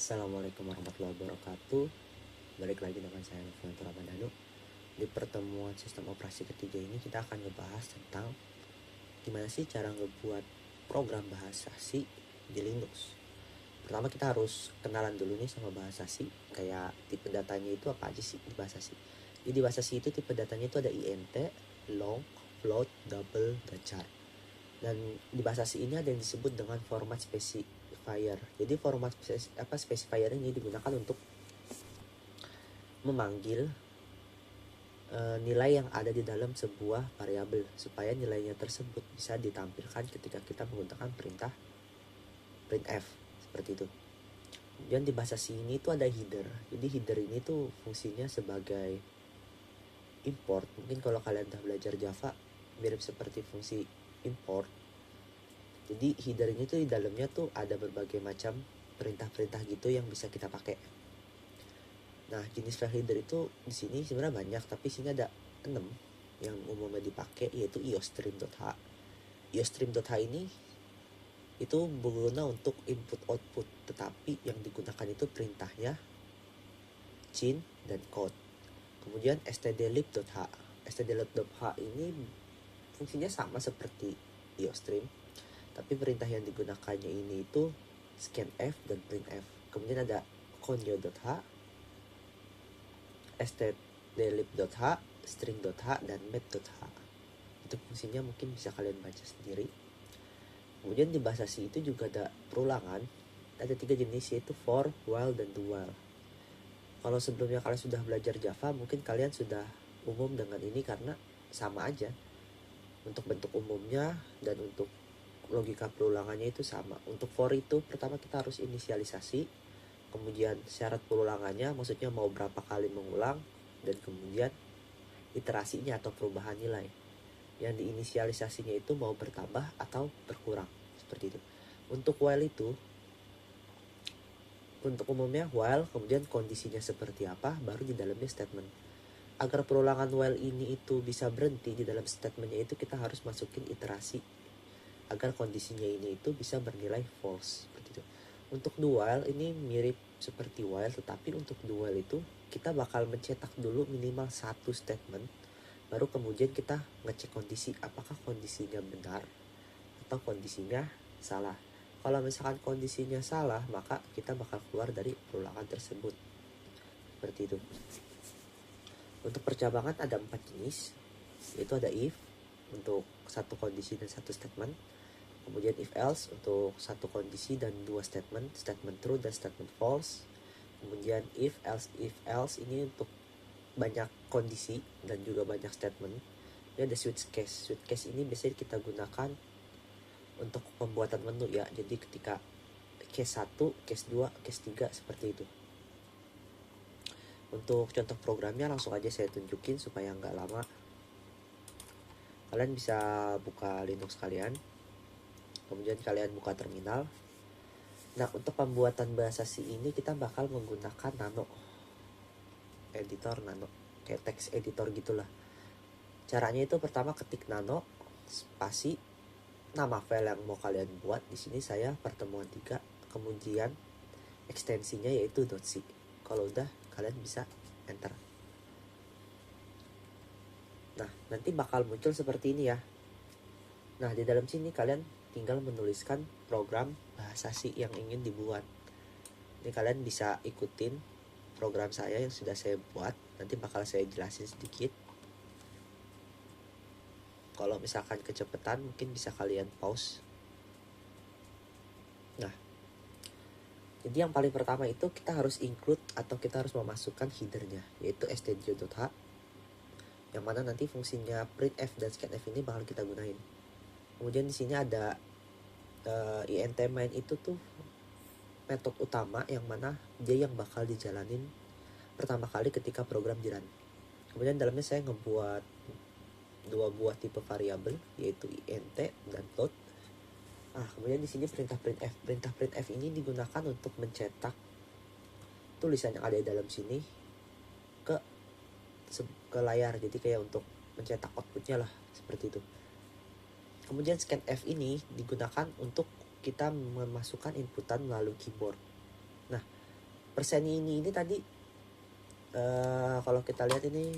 Assalamualaikum warahmatullahi wabarakatuh. Balik lagi dengan saya Novianto Ramadhanu. Di pertemuan sistem operasi ketiga ini kita akan ngebahas tentang gimana sih cara ngebuat program bahasa C di Linux. Pertama kita harus kenalan dulu nih sama bahasa C. Kayak tipe datanya itu apa aja sih di bahasa C. Jadi di bahasa C itu tipe datanya itu ada int, long, float, double, dan char. Dan di bahasa C ini ada yang disebut dengan format specifier. Jadi format specifier ini digunakan untuk memanggil nilai yang ada di dalam sebuah variabel supaya nilainya tersebut bisa ditampilkan ketika kita menggunakan perintah printf seperti itu. Kemudian di bahasa C ini tuh ada header. Jadi header ini tuh fungsinya sebagai import. Mungkin kalau kalian udah belajar Java mirip seperti fungsi import. Jadi header ini tuh di dalamnya tuh ada berbagai macam perintah-perintah gitu yang bisa kita pakai. Nah, jenis file header itu di sini sebenarnya banyak, tapi sini ada 6 yang umumnya dipakai, yaitu iostream.h. Iostream.h ini itu berguna untuk input output, tetapi yang digunakan itu perintahnya cin dan code. Kemudian stdlib.h. stdlib.h ini fungsinya sama seperti iostream, tapi perintah yang digunakannya ini itu scanf dan printf. Kemudian ada conio.h, stdlib.h, string.h, dan math.h. Itu fungsinya mungkin bisa kalian baca sendiri. Kemudian di bahasa C itu juga ada perulangan. Ada 3 jenis, yaitu for, while, dan do while. Kalau sebelumnya kalian sudah belajar Java, mungkin kalian sudah umum dengan ini karena sama aja. Untuk bentuk umumnya dan untuk logika perulangannya itu sama. Untuk for itu pertama kita harus inisialisasi, kemudian syarat perulangannya maksudnya mau berapa kali mengulang, dan kemudian iterasinya atau perubahan nilai. Yang diinisialisasinya itu mau bertambah atau berkurang, seperti itu. Untuk while itu untuk umumnya while, kemudian kondisinya seperti apa, baru di dalamnya statement. Agar perulangan while ini itu bisa berhenti di dalam statementnya itu kita harus masukin iterasi agar kondisinya ini itu bisa bernilai false, seperti itu. Untuk do while ini mirip seperti while, tetapi untuk do while itu kita bakal mencetak dulu minimal 1 statement, baru kemudian kita ngecek kondisi apakah kondisinya benar atau kondisinya salah. Kalau misalkan kondisinya salah, maka kita bakal keluar dari perulangan tersebut, seperti itu. Untuk percabangan ada 4 jenis, yaitu ada if untuk 1 kondisi dan 1 statement, kemudian if else untuk 1 kondisi dan 2 statement, statement true dan statement false. Kemudian if else ini untuk banyak kondisi dan juga banyak statement. Ini ada switch case. Switch case ini biasanya kita gunakan untuk pembuatan menu ya. Jadi ketika case 1, case 2, case 3 seperti itu. Untuk contoh programnya langsung aja saya tunjukin supaya nggak lama. Kalian bisa buka Linux kalian, kemudian kalian buka terminal. Nah, untuk pembuatan bahasa C ini kita bakal menggunakan nano editor, nano kayak text editor gitulah. Caranya itu pertama ketik nano spasi nama file yang mau kalian buat. Di sini saya pertemuan 3, kemudian ekstensinya yaitu .c. Kalau udah kalian bisa enter. Nah, nanti bakal muncul seperti ini ya. Nah, di dalam sini kalian tinggal menuliskan program bahasa C yang ingin dibuat. Ini kalian bisa ikutin program saya yang sudah saya buat. Nanti bakal saya jelasin sedikit. Kalau misalkan kecepatan mungkin bisa kalian pause. Nah, jadi yang paling pertama itu kita harus include atau kita harus memasukkan headernya, yaitu stdio.h, yang mana nanti fungsinya printf dan scanf ini bakal kita gunain. Kemudian di sini ada int main itu tuh metode utama yang mana dia yang bakal dijalanin pertama kali ketika program jalan. Kemudian dalamnya saya ngebuat 2 buah tipe variabel, yaitu int dan float. Nah, kemudian di sini perintah printf. Perintah printf ini digunakan untuk mencetak tulisan yang ada di dalam sini ke layar. Jadi kayak untuk mencetak outputnya lah, seperti itu. Kemudian scanf ini digunakan untuk kita memasukkan inputan melalui keyboard. Nah, persen ini tadi kalau kita lihat ini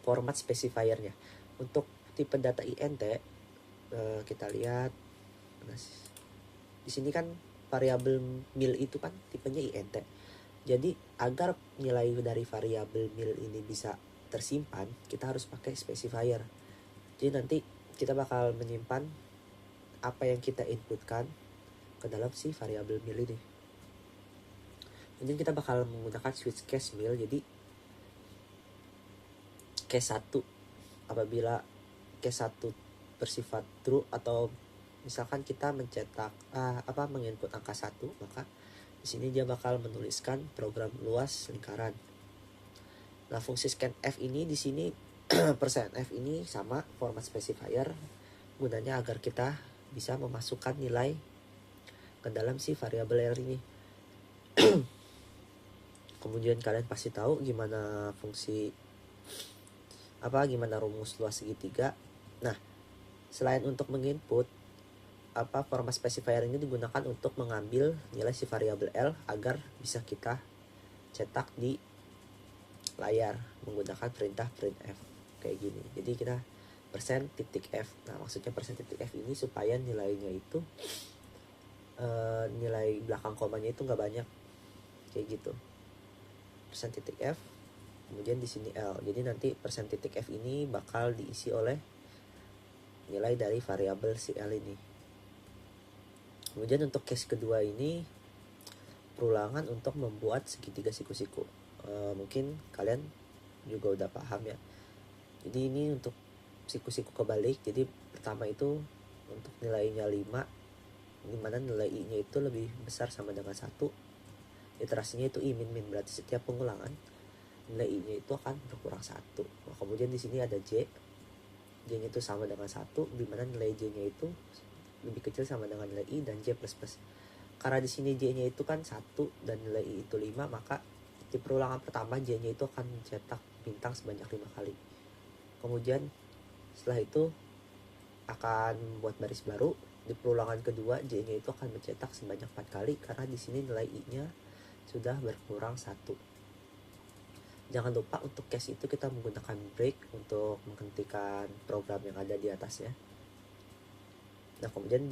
format specifiernya. Untuk tipe data int kita lihat di sini kan variabel mil itu kan tipenya int. Jadi agar nilai dari variabel mil ini bisa tersimpan, kita harus pakai specifier. Jadi nanti kita bakal menyimpan apa yang kita inputkan ke dalam si variabel mil ini. Kemudian kita bakal menggunakan switch case mil. Jadi case 1 apabila case 1 bersifat true, atau misalkan kita mencetak menginput angka 1, maka di sini dia bakal menuliskan program luas lingkaran. Nah, fungsi scanf ini di sini %f ini sama format specifier, gunanya agar kita bisa memasukkan nilai ke dalam si variabel R ini. Kemudian kalian pasti tahu gimana gimana rumus luas segitiga. Nah, selain untuk menginput, format specifier ini digunakan untuk mengambil nilai si variabel L agar bisa kita cetak di layar menggunakan perintah printf kayak gini. Jadi kita %f. Nah, maksudnya %f ini supaya nilainya itu nilai belakang komanya itu nggak banyak kayak gitu. %f, kemudian di sini L. Jadi nanti %f ini bakal diisi oleh nilai dari variabel si L ini. Kemudian untuk case kedua ini perulangan untuk membuat segitiga siku-siku. Mungkin kalian juga udah paham ya. Jadi ini untuk siku-siku kebalik. Jadi pertama itu untuk nilainya 5, dimana nilai I-nya itu lebih besar sama dengan 1. Iterasinya itu I min, berarti setiap pengulangan nilai I-nya itu akan berkurang 1. Nah, kemudian di sini ada J. J-nya itu sama dengan 1, dimana nilai J-nya itu lebih kecil sama dengan nilai I dan J++. Karena di sini J-nya itu kan 1 dan nilai I itu 5, maka di perulangan pertama J-nya itu akan mencetak bintang sebanyak 5 kali. Kemudian setelah itu akan membuat baris baru. Di perulangan kedua J-nya itu akan mencetak sebanyak 4 kali karena di sini nilai I-nya sudah berkurang 1. Jangan lupa untuk case itu kita menggunakan break untuk menghentikan program yang ada di atasnya. Nah, kemudian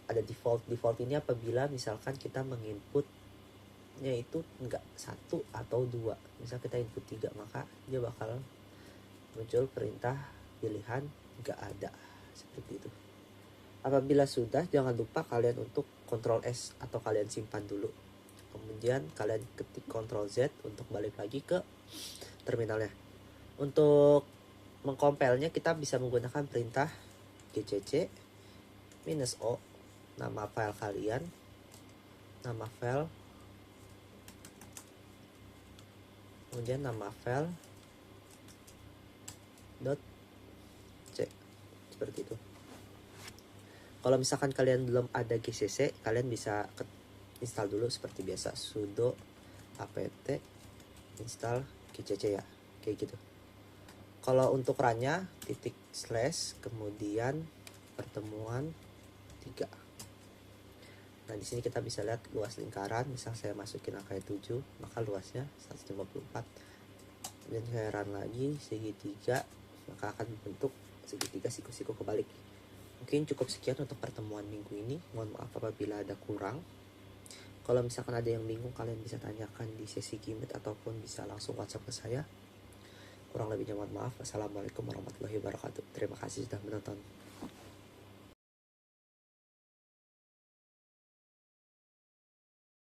ada default ini apabila misalkan kita menginputnya itu enggak 1 atau 2. Misal kita input 3, maka dia bakal muncul perintah pilihan enggak ada, seperti itu. Apabila sudah, jangan lupa kalian untuk Ctrl S atau kalian simpan dulu. Kemudian kalian ketik Ctrl Z untuk balik lagi ke terminalnya. Untuk mengcompile-nya kita bisa menggunakan perintah gcc -o, nama file kalian, nama file, kemudian nama file .c, seperti itu. Kalau misalkan kalian belum ada gcc, kalian bisa install dulu seperti biasa, sudo apt install gcc ya, kayak gitu. Kalau untuk runnya // kemudian pertemuan 3. Nah, di sini kita bisa lihat luas lingkaran. Misal saya masukin angka 7, maka luasnya 154. Kemudian saya run lagi segitiga, maka akan membentuk segitiga siku-siku kebalik. Mungkin cukup sekian untuk pertemuan minggu ini. Mohon maaf apabila ada kurang. Kalau misalkan ada yang bingung, kalian bisa tanyakan di sesi Gmeet ataupun bisa langsung WhatsApp ke saya. Kurang lebihnya mohon maaf. Wassalamualaikum warahmatullahi wabarakatuh. Terima kasih sudah menonton.